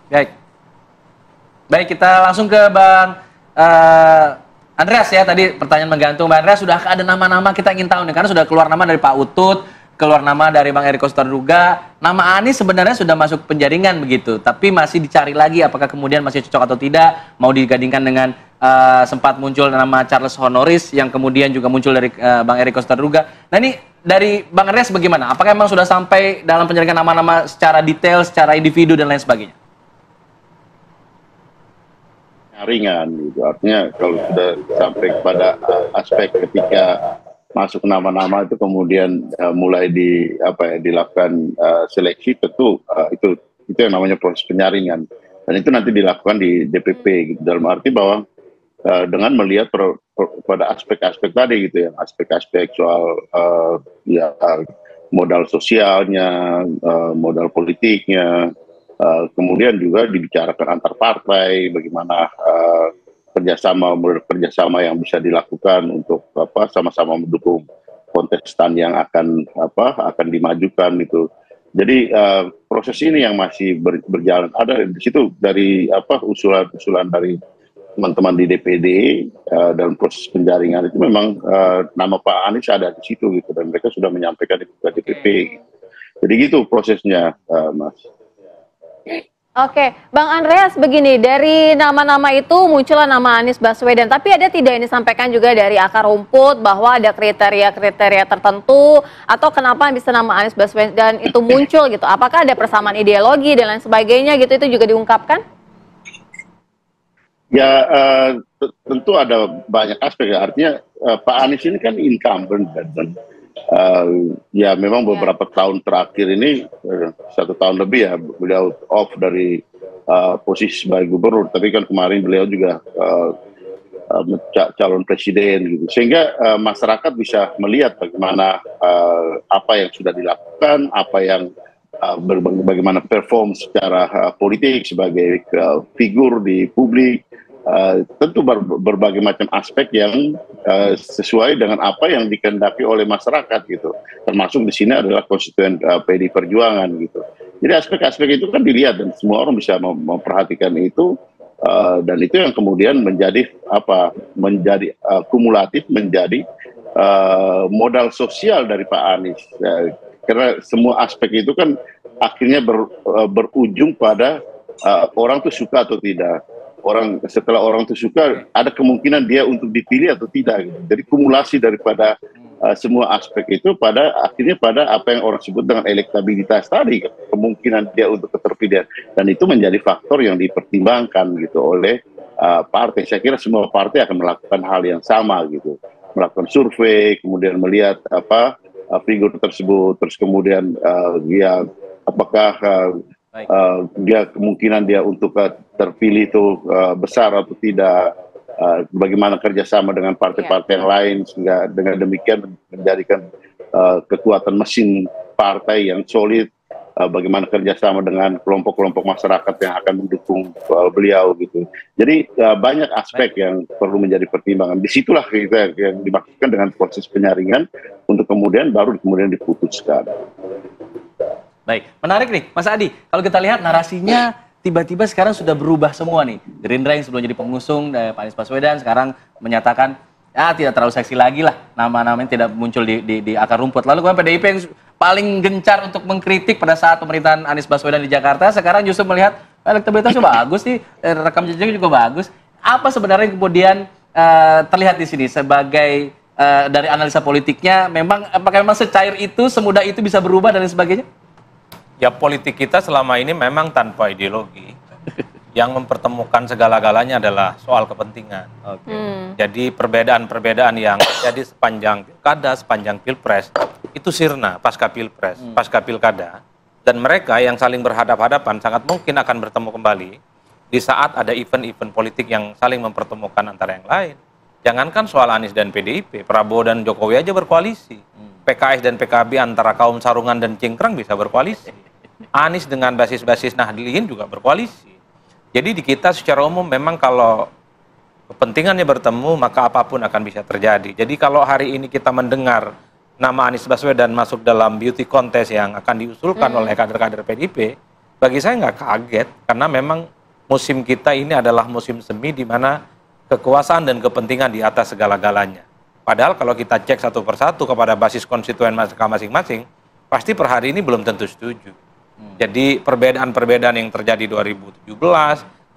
Baik. Baik, kita langsung ke Bang Andreas ya. Tadi pertanyaan menggantung. Bang Andreas, sudah ada nama-nama kita ingin tahu nih, karena sudah keluar nama dari Pak Utut, keluar nama dari Bang Eriko Sotarduga. Nama Anies sebenarnya sudah masuk penjaringan begitu, tapi masih dicari lagi apakah kemudian masih cocok atau tidak. Mau digandingkan dengan sempat muncul nama Charles Honoris yang kemudian juga muncul dari Bang Eriko Sotarduga. Nah ini dari Bang Andreas bagaimana? Apakah memang sudah sampai dalam penjaringan nama-nama secara detail, secara individu dan lain sebagainya? Ringan gitu, artinya kalau sudah sampai kepada aspek ketika masuk nama-nama itu kemudian mulai dilakukan seleksi, tentu itu yang namanya proses penyaringan, dan itu nanti dilakukan di DPP gitu, dalam arti bahwa dengan melihat pada aspek-aspek tadi gitu ya, aspek-aspek soal modal sosialnya, modal politiknya. Kemudian juga dibicarakan antar partai, bagaimana kerjasama yang bisa dilakukan untuk sama-sama mendukung kontestan yang akan dimajukan itu. Jadi proses ini yang masih berjalan. Ada di situ dari usulan dari teman-teman di DPD dalam proses penjaringan itu memang nama Pak Anies ada di situ gitu, dan mereka sudah menyampaikan itu ke DPP. Gitu. Jadi gitu prosesnya, Mas. Oke, Bang Andreas, begini, dari nama-nama itu muncullah nama Anies Baswedan, tapi ada tidak ini disampaikan juga dari akar rumput bahwa ada kriteria-kriteria tertentu, atau kenapa bisa nama Anies Baswedan itu muncul gitu? Apakah ada persamaan ideologi dan lain sebagainya gitu, itu juga diungkapkan? Ya, tentu ada banyak aspek ya. Artinya Pak Anies ini kan incumbent dan ya memang beberapa tahun terakhir ini 1 tahun lebih ya beliau off dari posisi sebagai gubernur, tapi kan kemarin beliau juga calon presiden gitu, sehingga masyarakat bisa melihat bagaimana apa yang sudah dilakukan, bagaimana perform secara politik sebagai figur di publik. Tentu berbagai macam aspek yang sesuai dengan apa yang dikehendaki oleh masyarakat gitu, termasuk di sini adalah konstituen PDI Perjuangan gitu. Jadi aspek-aspek itu kan dilihat dan semua orang bisa memperhatikan itu, dan itu yang kemudian menjadi kumulatif menjadi modal sosial dari Pak Anies, karena semua aspek itu kan akhirnya berujung pada orang tuh suka atau tidak. Setelah orang itu suka, ada kemungkinan dia untuk dipilih atau tidak gitu. Jadi kumulasi daripada semua aspek itu akhirnya pada apa yang orang sebut dengan elektabilitas tadi, kemungkinan dia untuk keterpilihan, dan itu menjadi faktor yang dipertimbangkan gitu oleh partai. Saya kira semua partai akan melakukan hal yang sama gitu, melakukan survei, kemudian melihat figur tersebut, terus kemudian dia apakah dia kemungkinan dia untuk terpilih itu besar atau tidak, bagaimana kerjasama dengan partai-partai yang lain, sehingga dengan demikian menjadikan kekuatan mesin partai yang solid, bagaimana kerjasama dengan kelompok-kelompok masyarakat yang akan mendukung beliau gitu. Jadi banyak aspek yang perlu menjadi pertimbangan. Disitulah kita yang dimaksudkan dengan proses penyaringan untuk kemudian diputuskan. Baik, menarik nih Mas Adi, kalau kita lihat narasinya tiba-tiba sekarang sudah berubah semua nih. Gerindra yang sebelum jadi pengusung Pak Anies Baswedan sekarang menyatakan tidak terlalu seksi lagi lah, nama-namanya tidak muncul di akar rumput. Lalu kemudian PDIP yang paling gencar untuk mengkritik pada saat pemerintahan Anies Baswedan di Jakarta, sekarang justru melihat elektabilitasnya bagus nih, rekam jejaknya juga bagus. Apa sebenarnya kemudian terlihat di sini sebagai dari analisa politiknya, apakah memang secair itu, semudah itu bisa berubah dan lain sebagainya? Ya, politik kita selama ini memang tanpa ideologi. Yang mempertemukan segala-galanya adalah soal kepentingan. Jadi perbedaan-perbedaan yang terjadi sepanjang pilkada, sepanjang pilpres, itu sirna pasca pilpres, pasca pilkada. Dan mereka yang saling berhadap-hadapan sangat mungkin akan bertemu kembali di saat ada event-event politik yang saling mempertemukan antara yang lain. Jangankan soal Anies dan PDIP, Prabowo dan Jokowi aja berkoalisi. PKS dan PKB antara kaum sarungan dan cingkrang bisa berkoalisi. Anies dengan basis-basis Nahdliyin juga berkoalisi. Jadi di kita secara umum memang kalau kepentingannya bertemu maka apapun akan bisa terjadi. Jadi kalau hari ini kita mendengar nama Anies Baswedan masuk dalam beauty contest yang akan diusulkan oleh kader-kader PDIP, bagi saya nggak kaget, karena memang musim kita ini adalah musim semi di mana kekuasaan dan kepentingan di atas segala-galanya. Padahal kalau kita cek satu persatu kepada basis konstituen mereka masing-masing, pasti per hari ini belum tentu setuju. Jadi perbedaan-perbedaan yang terjadi 2017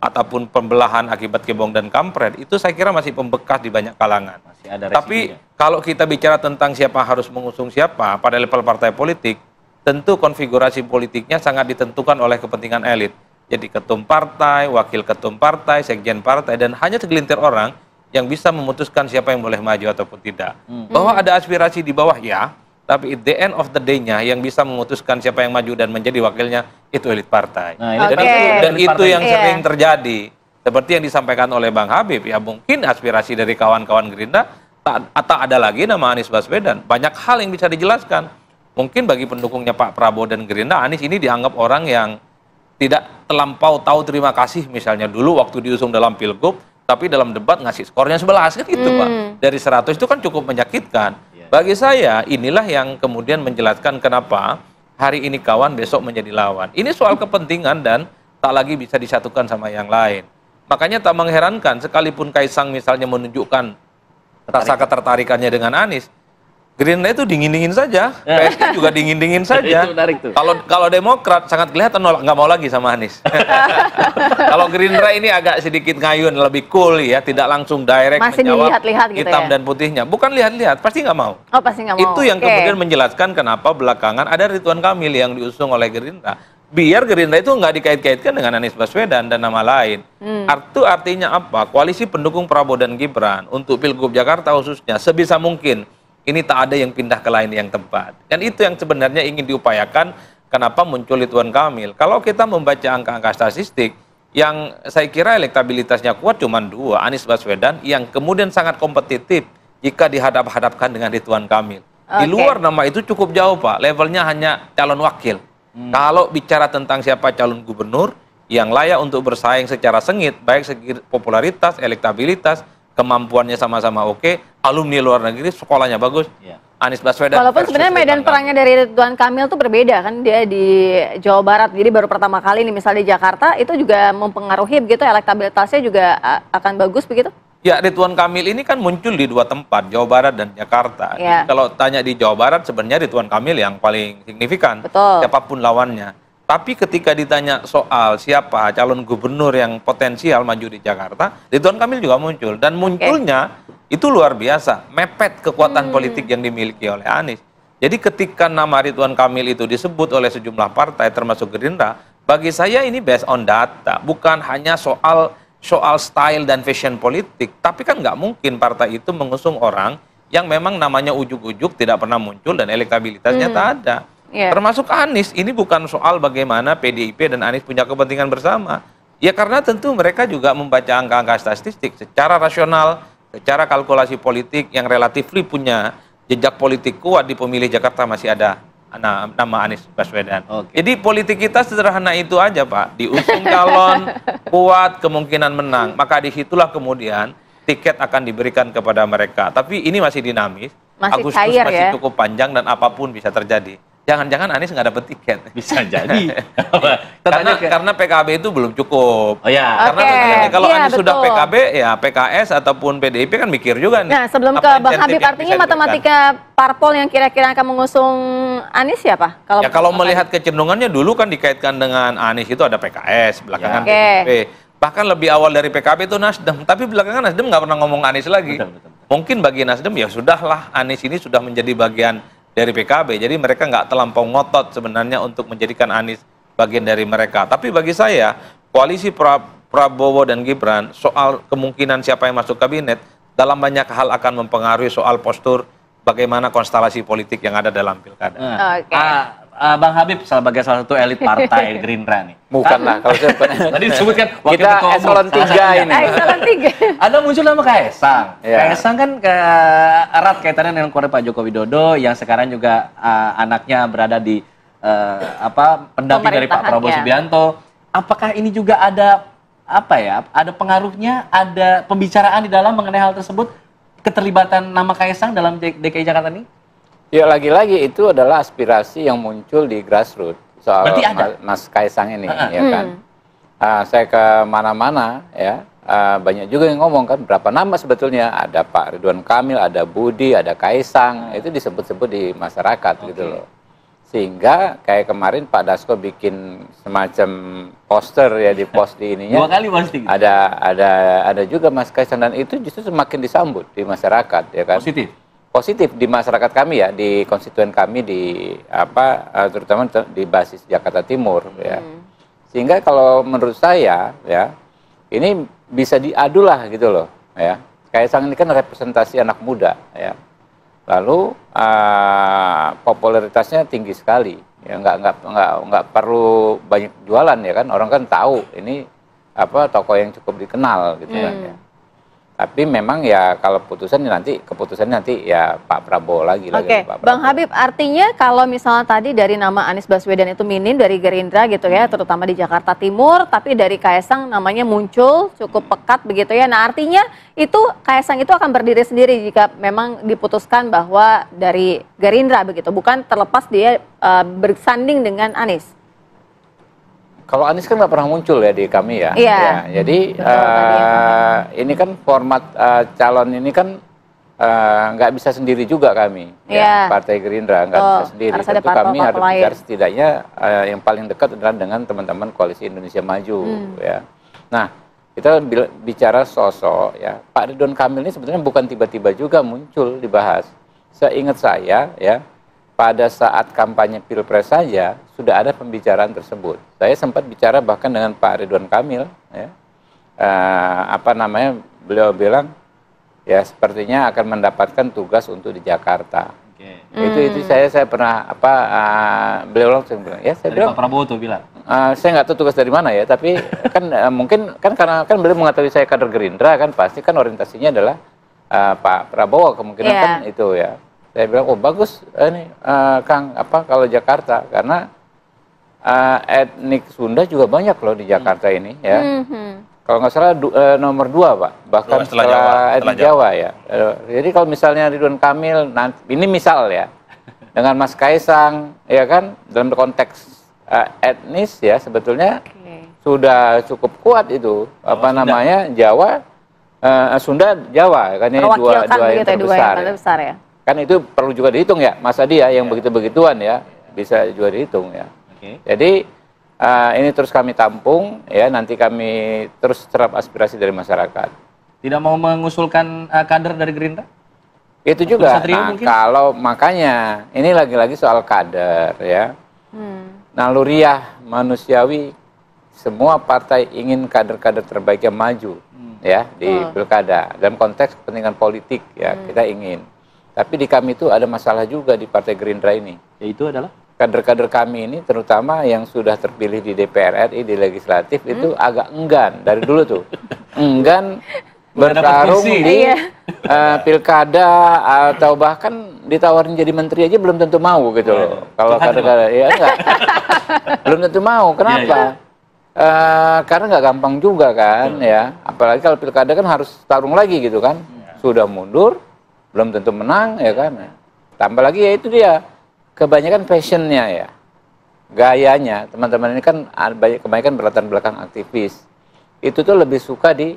ataupun pembelahan akibat kebong dan kampret itu saya kira masih pembekas di banyak kalangan. Masih ada Tapi residunya. kalau kita bicara tentang siapa harus mengusung siapa pada level partai politik, tentu konfigurasi politiknya sangat ditentukan oleh kepentingan elit. Jadi ketum partai, wakil ketum partai, sekjen partai, dan hanya segelintir orang yang bisa memutuskan siapa yang boleh maju ataupun tidak. Bahwa ada aspirasi di bawah, ya, tapi at the end of the day-nya yang bisa memutuskan siapa yang maju dan menjadi wakilnya itu elit partai. Nah, ini Oke. Dan elit itu partai. yang Iya. sering terjadi. Seperti yang disampaikan oleh Bang Habib, ya mungkin aspirasi dari kawan-kawan Gerindra atau ada lagi nama Anies Baswedan. Banyak hal yang bisa dijelaskan. Mungkin bagi pendukungnya Pak Prabowo dan Gerindra, Anies ini dianggap orang yang tidak terlampau tahu terima kasih, misalnya dulu waktu diusung dalam Pilgub, tapi dalam debat ngasih skornya 11 kan gitu Pak. Dari 100 itu kan cukup menyakitkan. Bagi saya inilah yang kemudian menjelaskan kenapa hari ini kawan besok menjadi lawan. Ini soal kepentingan dan tak lagi bisa disatukan sama yang lain. Makanya tak mengherankan sekalipun Kaisang misalnya menunjukkan rasa ketertarikannya dengan Anies, Gerindra itu dingin-dingin saja, PSI juga dingin-dingin saja. Itu menarik tuh. Kalau Demokrat sangat kelihatan nggak mau lagi sama Anies. Kalau Gerindra ini agak sedikit ngayun, lebih cool ya, tidak langsung direct Masih menjawab dilihat-lihat gitu hitam ya? dan putihnya. Bukan lihat-lihat, pasti nggak mau. Oh, pasti nggak mau. Itu yang Oke. kemudian menjelaskan kenapa belakangan ada Ridwan Kamil yang diusung oleh Gerindra. Biar Gerindra itu nggak dikait-kaitkan dengan Anies Baswedan dan nama lain. Itu artinya apa? Koalisi pendukung Prabowo dan Gibran untuk Pilgub Jakarta khususnya sebisa mungkin ini tak ada yang pindah ke lain yang tempat. Dan itu yang sebenarnya ingin diupayakan kenapa muncul Ridwan Kamil. Kalau kita membaca angka-angka statistik, yang saya kira elektabilitasnya kuat cuma dua, Anies Baswedan yang kemudian sangat kompetitif jika dihadap-hadapkan dengan Ridwan Kamil. Di Oke. luar nama itu cukup jauh Pak, levelnya hanya calon wakil. Kalau bicara tentang siapa calon gubernur yang layak untuk bersaing secara sengit, baik segi popularitas, elektabilitas, kemampuannya sama-sama oke, alumni luar negeri, sekolahnya bagus, Iya. Anies Baswedan. Walaupun versus sebenarnya medan Ridwan perangnya dari Ridwan Kamil tuh berbeda kan, dia di Jawa Barat, jadi baru pertama kali nih misalnya di Jakarta itu juga mempengaruhi begitu, elektabilitasnya juga akan bagus begitu? Ya, Ridwan Kamil ini kan muncul di dua tempat, Jawa Barat dan Jakarta. Ya. Jadi kalau tanya di Jawa Barat, sebenarnya Ridwan Kamil yang paling signifikan, Betul. siapapun lawannya. Tapi ketika ditanya soal siapa calon gubernur yang potensial maju di Jakarta, Ridwan Kamil juga muncul. Dan munculnya itu luar biasa, mepet kekuatan politik yang dimiliki oleh Anies. Jadi ketika nama Ridwan Kamil itu disebut oleh sejumlah partai termasuk Gerindra, bagi saya ini based on data, bukan hanya soal style dan fashion politik. Tapi kan nggak mungkin partai itu mengusung orang yang memang namanya ujuk-ujuk tidak pernah muncul dan elektabilitasnya tak ada. Iya. Termasuk Anies, ini bukan soal bagaimana PDIP dan Anies punya kepentingan bersama. Ya karena tentu mereka juga membaca angka-angka statistik secara rasional, secara kalkulasi politik yang relatif punya jejak politik kuat di pemilih Jakarta masih ada nama Anies Baswedan. Oke. Jadi politik kita sederhana itu aja Pak, diusung calon kuat kemungkinan menang, maka disitulah kemudian tiket akan diberikan kepada mereka. Tapi ini masih dinamis, Masih Agustus cair masih ya? cukup panjang dan apapun bisa terjadi. Jangan-jangan Anies nggak dapet tiket. Bisa jadi. Kita tanya ke- Karena PKB itu belum cukup. Oh ya. Oke. Karena kalau Iya, Anies sudah betul. PKB, ya PKS ataupun PDIP kan mikir juga nih. Nah, sebelum apa ke Bang insentif Habib, yang artinya bisa diberikan. matematika parpol yang kira-kira akan mengusung Anies siapa? Ya kalau melihat kecenderungannya dulu kan dikaitkan dengan Anies itu ada PKS, belakangan Ya. Oke. PDIP. Bahkan lebih awal dari PKB itu Nasdem, tapi belakangan Nasdem nggak pernah ngomong Anies lagi. Betul. Mungkin bagi Nasdem ya sudahlah, Anies ini sudah menjadi bagian dari PKB, jadi mereka nggak terlampau ngotot sebenarnya untuk menjadikan Anies bagian dari mereka. Tapi bagi saya, koalisi Prabowo dan Gibran soal kemungkinan siapa yang masuk kabinet dalam banyak hal akan mempengaruhi soal postur bagaimana konstelasi politik yang ada dalam pilkada. Nah, Oke. Bang Habib sebagai salah satu elit partai Gerindra nih. Bukan lah, kalau saya Tadi disebutkan wakil kita ketua umum, eselon salah 3 satunya. ini. Eselon 3. Ada muncul nama Kaisang. Ya. Kaisang kan erat kaitannya dengan keluarga Pak Joko Widodo yang sekarang juga anaknya berada di pendamping dari Pak Prabowo Pemerintahannya. Subianto. Apakah ini juga ada ada pengaruhnya, ada pembicaraan di dalam mengenai hal tersebut, keterlibatan nama Kaisang dalam DKI Jakarta ini? Ya lagi-lagi itu adalah aspirasi yang muncul di grassroots. soal Berarti ada? Mas Kaisang ini, ya kan. Saya ke mana-mana ya, banyak juga yang ngomong kan berapa nama sebetulnya, ada Pak Ridwan Kamil, ada Budi, ada Kaisang, itu disebut-sebut di masyarakat gitu loh. Sehingga kayak kemarin Pak Dasko bikin semacam poster ya di post di ininya. 2 kali pasti. Gitu. Ada juga Mas Kaisang, dan itu justru semakin disambut di masyarakat ya kan. Positif di masyarakat kami ya, di konstituen kami di terutama di basis Jakarta Timur ya. Sehingga kalau menurut saya ya, ini bisa diadu lah gitu loh ya. Kaisang ini kan representasi anak muda ya. Lalu popularitasnya tinggi sekali ya, nggak perlu banyak jualan ya kan, orang kan tahu ini tokoh yang cukup dikenal gitu kan ya. Tapi memang ya kalau keputusannya nanti ya Pak Prabowo lagi. Oke, Bang Habib, artinya kalau misalnya tadi dari nama Anies Baswedan itu minim dari Gerindra gitu ya, terutama di Jakarta Timur, tapi dari Kaisang namanya muncul cukup pekat begitu ya. Nah artinya itu Kaisang itu akan berdiri sendiri jika memang diputuskan bahwa dari Gerindra begitu, bukan terlepas dia bersanding dengan Anies. Kalau Anies kan nggak pernah muncul ya di kami ya. Iya. Ya, jadi ini kan format calon ini kan nggak bisa sendiri juga kami. Ya, Partai Gerindra nggak bisa sendiri. Tentu kami harus bicara setidaknya yang paling dekat adalah dengan teman-teman Koalisi Indonesia Maju. Ya. Nah, kita bicara sosok ya. Pak Ridwan Kamil ini sebetulnya bukan tiba-tiba juga muncul dibahas. Seingat saya ya, pada saat kampanye Pilpres saja sudah ada pembicaraan tersebut. Saya sempat bicara bahkan dengan Pak Ridwan Kamil, ya. Beliau bilang ya sepertinya akan mendapatkan tugas untuk di Jakarta. Itu saya pernah beliau langsung bilang, ya saya bilang. Pak Prabowo tuh bilang. Saya nggak tahu tugas dari mana ya, tapi kan mungkin kan karena kan beliau mengetahui saya kader Gerindra kan, pasti kan orientasinya adalah Pak Prabowo kemungkinan kan itu ya. Saya bilang, oh bagus ini Kang, kalau Jakarta, karena etnik Sunda juga banyak loh di Jakarta ini ya. Kalau nggak salah nomor 2 Pak, bahkan setelah etnik Jawa ya. Jadi kalau misalnya Ridwan Kamil, ini misal ya, dengan Mas Kaisang, ya kan, dalam konteks etnis ya sebetulnya sudah cukup kuat itu, Jawa, Sunda, Jawa, kan ini dua yang terbesar ya. Kan itu perlu juga dihitung ya, Mas Adi ya, yang begitu-begituan ya, bisa juga dihitung ya. Jadi ini terus kami tampung ya, nanti kami terus serap aspirasi dari masyarakat. Tidak mau mengusulkan kader dari Gerindra? Itu juga. Nah, kalau makanya ini lagi-lagi soal kader ya. Naluriah manusiawi, semua partai ingin kader-kader terbaiknya maju ya di pilkada. Dalam konteks kepentingan politik ya, kita ingin. Tapi di kami itu ada masalah juga di Partai Gerindra ini. Yaitu adalah? Kader-kader kami ini, terutama yang sudah terpilih di DPR RI, di legislatif, itu agak enggan. Dari dulu tuh. Enggan bertarung di pilkada, atau bahkan ditawarin jadi menteri aja belum tentu mau gitu loh. Kalau kader-kader, ya enggak. Belum tentu mau. Kenapa? Karena nggak gampang juga kan ya. Apalagi kalau pilkada kan harus tarung lagi gitu kan. Sudah mundur, belum tentu menang ya kan. Tambah lagi ya itu dia, kebanyakan passionnya ya, gayanya. Teman-teman ini kan kebanyakan berlatar belakang aktivis. Itu tuh lebih suka di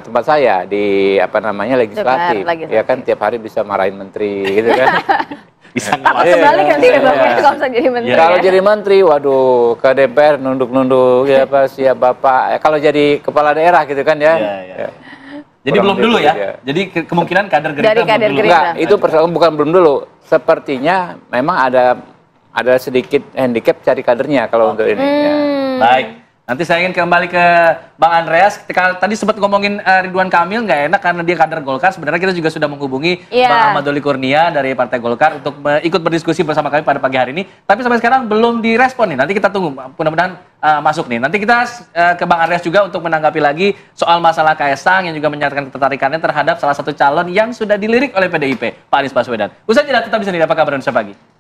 tempat saya di legislatif. Ya kan tiap hari bisa marahin menteri gitu kan. Bisa kebalik nanti kalau jadi menteri. Kalau jadi menteri, waduh, ke DPR nunduk-nunduk ya siap Bapak. Kalau jadi kepala daerah gitu kan ya. Jadi belum dulu ya. Jadi kemungkinan kader Gerindra. Dari kader Gerindra. Enggak, itu persoalan bukan belum dulu. Sepertinya memang ada sedikit handicap cari kadernya kalau untuk ini. Ya. Baik. Nanti saya ingin kembali ke Bang Andreas. Tadi sempat ngomongin Ridwan Kamil, nggak enak karena dia kader Golkar. Sebenarnya kita juga sudah menghubungi Bang Ahmad Doli Kurnia dari Partai Golkar untuk ikut berdiskusi bersama kami pada pagi hari ini. Tapi sampai sekarang belum direspon nih. Nanti kita tunggu, mudah-mudahan masuk nih. Nanti kita ke Bang Andreas juga untuk menanggapi lagi soal masalah Kaisang yang juga menyatakan ketertarikannya terhadap salah satu calon yang sudah dilirik oleh PDIP, Pak Anies Baswedan. Usai jeda tetap bisa nih, apa kabar Indonesia Pagi?